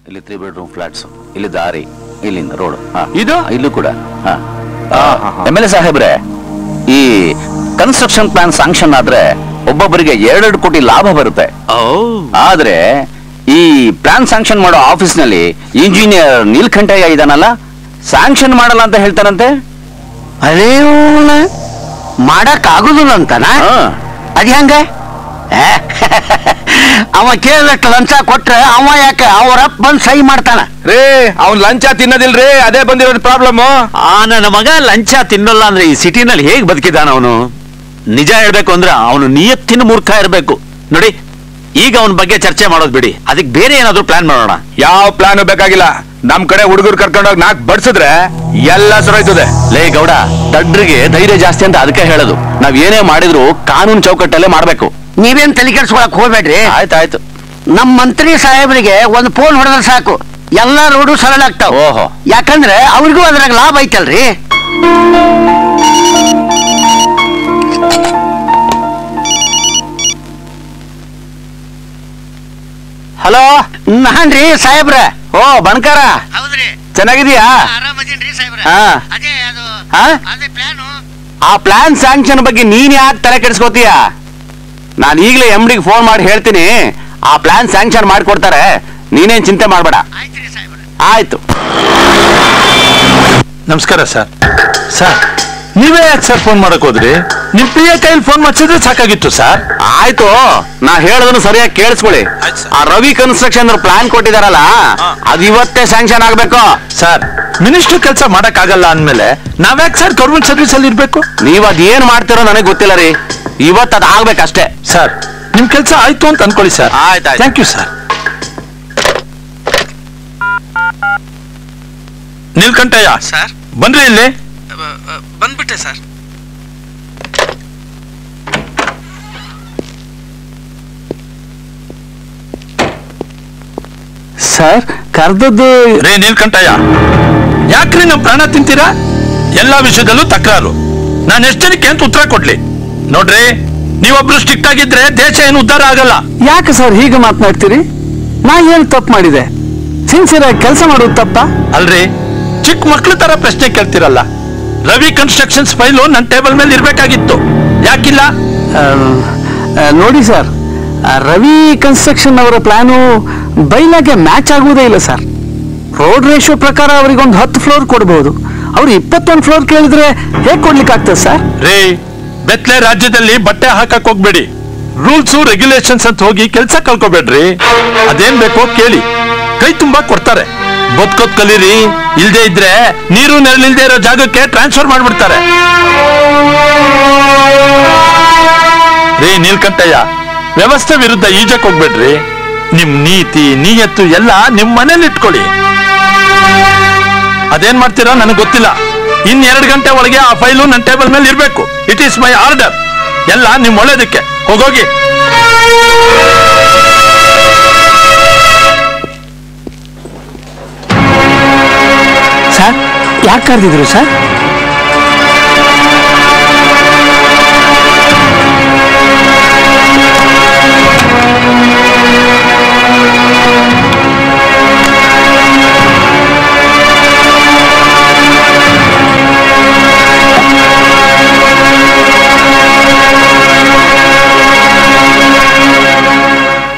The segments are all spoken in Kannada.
ಇಲ್ಲಿ 3 bedroom ಫ್ಲಾಟ್ಸ್, ಇಲ್ಲಿ ದಾರಿ, ಇಲ್ಲಿಂದ ರೋಡ್, ಇದು ಇಲ್ಲೂ ಕೂಡ. MLA ಸಾಹೇಬ್ರೆ, ಈ ಕನ್ಸ್ಟ್ರಕ್ಷನ್ ಪ್ಲಾನ್ ಸ್ಯಾಂಕ್ಷನ್ ಆದ್ರೆ ಒಬ್ಬೊಬ್ಬರಿಗೆ 2 ಕೋಟಿ ಲಾಭ ಬರುತ್ತೆ. ಆದ್ರೆ ಈ ಪ್ಲಾನ್ ಸ್ಯಾಂಕ್ಷನ್ ಮಾಡೋ ಆಫೀಸ್ ನಲ್ಲಿ ಇಂಜಿನಿಯರ್ ನೀಲ್ಕಂಠಯ್ಯ ಇದಾನಲ್ಲ, ಸ್ಯಾಂಕ್ಷನ್ ಮಾಡಲ್ಲ ಅಂತ ಹೇಳ್ತಾರಂತೆ. ಅದೇ ಮಾಡಕ್ ಆಗುದಿಲ್ಲ ಅಂತಾನ? ಅದ್ ಹೆಂಗ? ಅವ ಕೇಳದಷ್ಟು ಲಂಚ ಕೊಟ್ರೆ ಅವ ಯಾಕೆ ಅವರಪ್ಪ ಬಂದ್ ಸಹಿ ಮಾಡ್ತಾನ ರೇ? ಅವ್ನ್ ಲಂಚ ತಿನ್ನೋದಿಲ್ರಿ, ಅದೇ ಬಂದಿರೋದು ಪ್ರಾಬ್ಲಮ್. ನನ್ನ ಮಗ ಲಂಚ ತಿನ್ನಲ್ಲ ಅಂದ್ರೆ ಈ ಸಿಟಿನಲ್ಲಿ ಹೇಗ್ ಬದುಕಿದಾನ ಅವನು? ನಿಜ ಹೇಳ್ಬೇಕು ಅಂದ್ರೆ ಅವನು ನಿಯತ್ತಿನ ಮೂರ್ಖ ಇರ್ಬೇಕು ನೋಡಿ. ಈಗ ಅವನ ಬಗ್ಗೆ ಚರ್ಚೆ ಮಾಡೋದ್ ಬಿಡಿ, ಅದಕ್ಕೆ ಬೇರೆ ಏನಾದ್ರು ಪ್ಲಾನ್ ಮಾಡೋಣ. ಯಾವ ಪ್ಲಾನ್ ಬೇಕಾಗಿಲ್ಲ, ನಮ್ ಕಡೆ ಹುಡುಗರು ಕರ್ಕೊಂಡೋಗಿ 4 ಬಡ್ಸಿದ್ರೆ ಎಲ್ಲ ಸರೋಯ್ತದೆ. ಲೇ ಗೌಡ, ದಡ್ರಿಗೆ ಧೈರ್ಯ ಜಾಸ್ತಿ ಅಂತ ಅದಕ್ಕೆ ಹೇಳೋದು. ನಾವ್ ಏನೇ ಮಾಡಿದ್ರು ಕಾನೂನು ಚೌಕಟ್ಟಲ್ಲೇ ಮಾಡ್ಬೇಕು. ನೀವೇನ್ ತಲೆ ಕೆಡ್ಸ್ಕೊಳಕ್ ಹೋಗ್ಬೇಡ್ರಿ. ಆಯ್ತಾಯ್ತು. ನಮ್ ಮಂತ್ರಿ ಸಾಹೇಬರಿಗೆ ಒಂದು ಫೋನ್ ಹೊಡೆದ್ರೆ ಸಾಕು, ಎಲ್ಲಾ ರೋಡು ಸರಳ ಆಗ್ತಾವ. ಓಹೋ, ಯಾಕಂದ್ರೆ ಅವ್ರಿಗೂ ಅದ್ರಾಗ ಲಾಭ ಐತಲ್ರಿ. ಹಲೋ, ನಾನ್ರಿ ಸಾಹೇಬ್ರ. ಓ ಬಣಕಾರ, ಚೆನ್ನಾಗಿದೀಯಾ? ಆ ಪ್ಲಾನ್ ಸ್ಯಾಂಕ್ಷನ್ ಬಗ್ಗೆ ನೀನ್ ಯಾಕೆ ತಲೆ ಕೆಡಿಸ್ಕೋತೀಯ? ನಾನು ಈಗಲೇ MD ಗೆ ಫೋನ್ ಮಾಡಿ ಹೇಳ್ತೀನಿ, ಆ ಪ್ಲಾನ್ ಸ್ಯಾಂಕ್ಷನ್ ಮಾಡಿಕೊಡ್ತಾರೆ, ನೀನೇನ್ ಚಿಂತೆ ಮಾಡಬೇಡ. ಆಯ್ತು. ನಮಸ್ಕಾರ ಸರ್. ಸರ್ ನೀವೇ ಯಾಕೆ ಸರ್ ಫೋನ್ ಮಾಡಕ್ ಹೋದ್ರಿ? ನಿಮ್ ಪ್ರಿಯ ಕೈಲಿ ಫೋನ್ ಮಾಡಿಸಿದ್ರೆ ಸಾಕಾಗಿತ್ತು ಸರ್. ಆಯ್ತು, ನಾ ಹೇಳೋದನ್ನು ಸರಿಯಾಗಿ ಕೇಳಿಸ್ಕೊಳ್ಳಿ. ಆ ರವಿ ಕನ್ಸ್ಟ್ರಕ್ಷನ್ ಪ್ಲಾನ್ ಕೊಟ್ಟಿದಾರಲ್ಲ, ಅದು ಇವತ್ತೇ ಸ್ಯಾಂಕ್ಷನ್ ಆಗ್ಬೇಕು. ಸರ್ ಮಿನಿಸ್ಟರ್ ಕೆಲಸ ಮಾಡಕ್ ಆಗಲ್ಲ ಅಂದ್ಮೇಲೆ ನಾವ್ಯಾಕೆ ಸರ್ ಗೌರ್ಮೆಂಟ್ ಸರ್ವಿಸ್ ಅಲ್ಲಿ ಇರ್ಬೇಕು? ನೀವ್ ಅದೇನ್ ಮಾಡ್ತಿರೋ ನನಗೆ ಗೊತ್ತಿಲ್ಲ ರೀ, ಇವತ್ತು ಅದ್ ಆಗ್ಬೇಕಷ್ಟೇ. ಸರ್ ನಿಮ್ ಕೆಲಸ ಆಯ್ತು ಅಂತ ಅನ್ಕೊಳ್ಳಿ ಸರ್. ಆಯ್ತು, thank you sir. Neelkanthayya sir, ಬನ್ರಿ ಇಲ್ಲಿ. ಬಂದ್ಬಿಟ್ಟೆ ಸರ್. ಸರ್ ಕರ್ದದ್ದು ರೇ ನೀಲ್ಕಂಠಯ್ಯ, ಯಾಕ್ರಿ ನಮ್ ಪ್ರಾಣ ತಿಂತೀರಾ? ಎಲ್ಲಾ ವಿಷಯದಲ್ಲೂ ತಕರಾರು. ನಾನು ಎಷ್ಟು ಜನಕ್ಕೆ ಅಂತ ಉತ್ತರ ಕೊಡ್ಲಿ? ನೋಡ್ರಿ, ನೀವೊಬ್ರು ಸ್ಟ್ರಿಕ್ಟ್ ಆಗಿದ್ರೆ ದೇಶ ಏನು ಉದ್ಧಾರ ಆಗಲ್ಲ. ಯಾಕೆ ಸರ್ ಹೀಗೆ ಮಾತನಾಡ್ತೀರಿ? ನಾ ಏನ್ ತಪ್ಪು ಮಾಡಿದೆ? ಸಿನ್ಸಿಯರ್ ಆಗಿ ಕೆಲಸ ಮಾಡೋದು ತಪ್ಪ ಅಲ್ರಿ? ಚಿಕ್ಕ ಮಕ್ಳು ತರ ಪ್ರಶ್ನೆ ಕೇಳ್ತಿರಲ್ಲ. ರವಿ ಕನ್ಸ್ಟ್ರಕ್ಷನ್ಸ್ ಫೈಲು ನನ್ನ ಟೇಬಲ್ ಮೇಲೆ ಇರ್ಬೇಕಾಗಿತ್ತು, ಯಾಕಿಲ್ಲ? ನೋಡಿ ಸರ್, ರವಿ ಕನ್ಸ್ಟ್ರಕ್ಷನ್ ಅವರ ಪ್ಲಾನು ಬೈಲಾಗೆ ಮ್ಯಾಚ್ ಆಗುವುದೇ ಇಲ್ಲ ಸರ್. ರೋಡ್ ರೇಷಿಯೋ ಪ್ರಕಾರ ಅವರಿಗೊಂದು 10 ಫ್ಲೋರ್ ಕೊಡಬಹುದು, ಅವ್ರು 21 ಫ್ಲೋರ್ ಕೇಳಿದ್ರೆ ಹೇಗ್ ಕೊಡ್ಲಿಕ್ಕೆ ಆಗ್ತದೆ ಸರ್? ರೇ, ಬೆತ್ತಲೆ ರಾಜ್ಯದಲ್ಲಿ ಬಟ್ಟೆ ಹಾಕಕ್ ಹೋಗ್ಬೇಡಿ. ರೂಲ್ಸ್ ರೆಗ್ಯುಲೇಷನ್ಸ್ ಅಂತ ಹೋಗಿ ಕೆಲ್ಸ ಕಳ್ಕೊಬೇಡ್ರಿ. ಅದೇನ್ ಬೇಕೋ ಕೇಳಿ, ಕೈ ತುಂಬಾ ಕೊಡ್ತಾರೆ. ಬದುಕೋದ್ ಕಲೀರಿ, ಇಲ್ದೇ ಇದ್ರೆ ನೀರು ನೆರಳಿಲ್ದೇ ಇರೋ ಜಾಗಕ್ಕೆ ಟ್ರಾನ್ಸ್ಫರ್ ಮಾಡ್ಬಿಡ್ತಾರೆ. ರೇ ನೀಲ್ಕಂಠಯ್ಯ, ವ್ಯವಸ್ಥೆ ವಿರುದ್ಧ ಈಜಕ್ ಹೋಗ್ಬೇಡ್ರಿ. ನಿಮ್ ನೀತಿ ನಿಯತ್ತು ಎಲ್ಲ ನಿಮ್ ಮನೇಲಿ ಇಟ್ಕೊಳ್ಳಿ. ಅದೇನ್ ಮಾಡ್ತೀರಾ ನನಗೆ ಗೊತ್ತಿಲ್ಲ. ಇನ್ 2 ಗಂಟೆ ಒಳಗೆ ಆ ಫೈಲು ನನ್ನ ಟೇಬಲ್ ಮೇಲೆ ಇರ್ಬೇಕು. It is my order. ಎಲ್ಲ ನಿಮ್ ಒಳ್ಳೇದಕ್ಕೆ. ಹೋಗೋಗಿ. ಸರ್ ಯಾಕೆ ಕರೆದಿದ್ರು ಸರ್?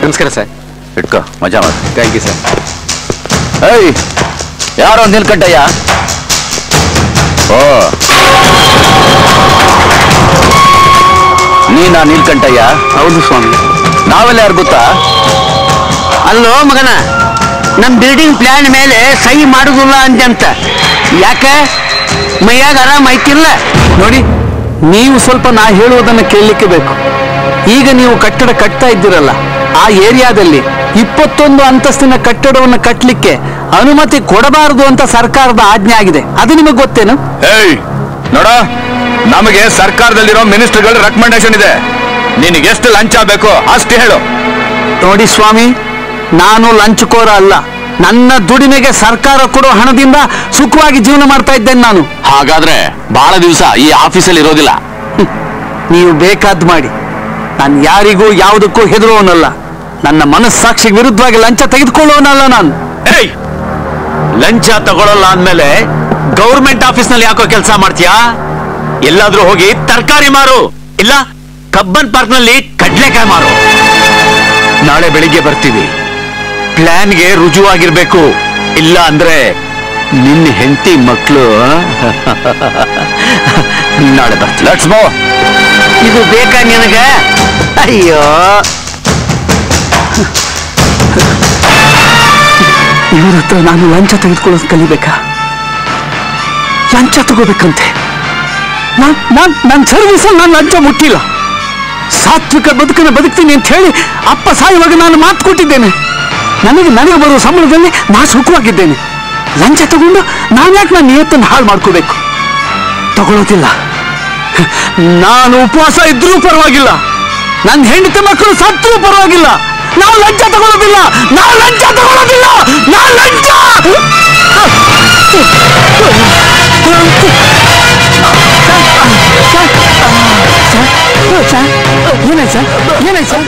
ನಮಸ್ಕಾರ ಸರ್. ಇಟ್ಕೋ, ಮಜಾ ಮಾಡಿ. Thank you sir. ಏಯ್, ಯಾರೋ ನೀಲ್ಕಂಠಯ್ಯ? ಓ, ನೀನಾ ನೀಲ್ಕಂಠಯ್ಯ? ಹೌದು ಸ್ವಾಮಿ. ನಾವೆಲ್ಲ ಯಾರು ಗೊತ್ತಾ? ಅಲ್ಲೋ ಮಗನ, ನಮ್ ಬಿಲ್ಡಿಂಗ್ ಪ್ಲಾನ್ ಮೇಲೆ ಸಹಿ ಮಾಡುದಿಲ್ಲ ಅಂತ ಯಾಕೆ? ಮೈಯಾಗ ಆರಾಮ ಐತಿಲ್ಲ? ನೋಡಿ, ನೀವು ಸ್ವಲ್ಪ ನಾ ಹೇಳುವುದನ್ನು ಕೇಳಲಿಕ್ಕೆ ಬೇಕು. ಈಗ ನೀವು ಕಟ್ಟಡ ಕಟ್ತಾ ಇದ್ದೀರಲ್ಲ, ಆ ಏರಿಯಾದಲ್ಲಿ 21 ಅಂತಸ್ತಿನ ಕಟ್ಟಡವನ್ನು ಕಟ್ಟಲಿಕ್ಕೆ ಅನುಮತಿ ಕೊಡಬಾರದು ಅಂತ ಸರ್ಕಾರದ ಆಜ್ಞೆ ಆಗಿದೆ. ಅದು ನಿಮಗೆ ಗೊತ್ತೇನು? ಏಯ್ ನೋಡ, ನಮಗೆ ಸರ್ಕಾರದಲ್ಲಿರೋ ಮಿನಿಸ್ಟರ್ಗಳ ರೆಕಮೆಂಡೇಶನ್ ಇದೆ. ನಿನಗೆ ಎಷ್ಟು ಲಂಚ ಬೇಕು ಅಷ್ಟು ಹೇಳು. ನೋಡಿ ಸ್ವಾಮಿ, ನಾನು ಲಂಚಕೋರ ಅಲ್ಲ. ನನ್ನ ದುಡಿಮೆಗೆ ಸರ್ಕಾರ ಕೊಡೋ ಹಣದಿಂದ ಸುಖವಾಗಿ ಜೀವನ ಮಾಡ್ತಾ ಇದ್ದೇನೆ ನಾನು. ಹಾಗಾದ್ರೆ ಬಹಳ ದಿವಸ ಈ ಆಫೀಸಲ್ಲಿ ಇರೋದಿಲ್ಲ. ನೀವು ಬೇಕಾದ್ ಮಾಡಿ, ನಾನು ಯಾರಿಗೂ ಯಾವುದಕ್ಕೂ ಹೆದರುವವನಲ್ಲ. ನನ್ನ ಮನಸ್ಸಾಕ್ಷಿಗೆ ವಿರುದ್ಧವಾಗಿ ಲಂಚ ತೆಗೆದುಕೊಳ್ಳುವವನಲ್ಲ ನಾನು. ಏಯ್ ಲಂಚ ತಗೊಳ್ಳಲ್ಲ ಅಂದ್ಮೇಲೆ ಗೌರ್ಮೆಂಟ್ ಆಫೀಸ್ ನಲ್ಲಿ ಯಾಕೋ ಕೆಲಸ ಮಾಡ್ತೀಯಾ? ಎಲ್ಲಾದ್ರೂ ಹೋಗಿ ತರಕಾರಿ ಮಾರು, ಇಲ್ಲ ಕಬ್ಬನ್ ಪಾರ್ಕ್ ನಲ್ಲಿ ಕಡ್ಲೆಕಾಯಿ ಮಾರು. ನಾಳೆ ಬೆಳಿಗ್ಗೆ ಬರ್ತೀವಿ. ಪ್ಲಾನ್ಗೆ ರುಜುವಾಗಿರ್ಬೇಕು, ಇಲ್ಲ ಅಂದ್ರೆ ನಿನ್ನ ಹೆಂಡತಿ ಮಕ್ಕಳು ನಾಳೆ ಬರ್ತೀವಿ. Let's move. ಇದು ಬೇಕಾ ನಿನಗೆ? ಅಯ್ಯೋ, ಇವ್ರ ಹತ್ರ ನಾನು ಲಂಚ ತೆಗೆದುಕೊಳ್ಳೋದು ಕಲಿಬೇಕಾ? ಲಂಚ ತಗೋಬೇಕಂತೆ? ನನ್ನ ಸರ್ವಿಸಲ್ಲಿ ನಾನು ಲಂಚ ಮುಟ್ಟಿಲ್ಲ. ಸಾತ್ವಿಕ ಬದುಕನ್ನು ಬದುಕ್ತೀನಿ ಅಂತ ಹೇಳಿ ಅಪ್ಪ ಸಾಯುವಾಗ ನಾನು ಮಾತು ಕೊಟ್ಟಿದ್ದೇನೆ. ನನಗೆ ಬರುವ ಸಂಬಳದಲ್ಲಿ ನಾನು ಸುಖವಾಗಿದ್ದೇನೆ. ಲಂಚ ತಗೊಂಡು ನಾನು ಯಾಕೆ ನನ್ನ ನಿಯತ್ತನ್ನು ಹಾಳು ಮಾಡ್ಕೋಬೇಕು? ತಗೊಳ್ಳೋದಿಲ್ಲ. ನಾನು ಉಪವಾಸ ಇದ್ರೂ ಪರವಾಗಿಲ್ಲ, ನನ್ನ ಹೆಂಡತಿ ಮಕ್ಕಳು ಸತ್ರೂ ಪರವಾಗಿಲ್ಲ. ನಾವು ಲಂಚ ತಗೊಳ್ಳೋದಿಲ್ಲ, ನಾವು ಲಂಚ ತಗೊಳ್ಳೋದಿಲ್ಲ, ನಾವು ಲಂಚ. ಏನಾಯ್ತು ಸರ್? ಏನಾಯ್ತು ಸರ್?